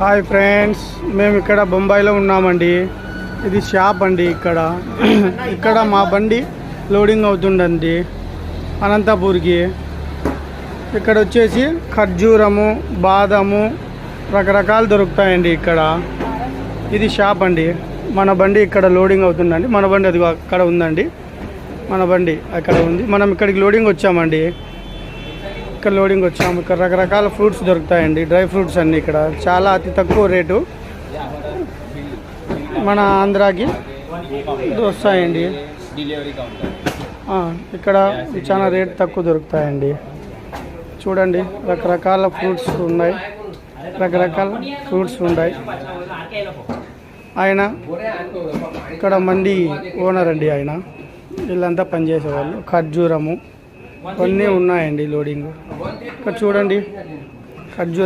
Hi friends, మేము ఇక్కడ బొంబాయిలో ఉన్నామండి. ఇది షాప్ అండి. ఇక్కడ మా బండి లోడింగ్ అవుతుందండి అనంతపూర్కి. ఇక్కడ వచ్చేసి ఖర్జూరము, బాదము రకరకాలు దొరుకుతాయండి ఇక్కడ. ఇది షాప్ అండి. మన బండి ఇక్కడ లోడింగ్ అవుతుందండి. మన బండి అది అక్కడ ఉందండి. మన బండి అక్కడ ఉంది. మనం ఇక్కడికి లోడింగ్ వచ్చామండి. ఇక్కడ లోడింగ్ వచ్చాము. ఇక్కడ రకరకాల ఫ్రూట్స్ దొరుకుతాయండి. డ్రై ఫ్రూట్స్ అన్నీ ఇక్కడ చాలా అతి తక్కువ రేటు మన ఆంధ్రాకి వస్తాయండి. ఇక్కడ చాలా రేట్ తక్కువ దొరుకుతాయండి. చూడండి, రకరకాల ఫ్రూట్స్ ఉన్నాయి. ఆయన ఇక్కడ మండి ఓనర్ అండి. ఆయన వీళ్ళంతా పనిచేసేవాళ్ళు. ఖర్జూరము అన్నీ ఉన్నాయండి లోడింగ్. ఇక్కడ చూడండి, ఖర్జూరం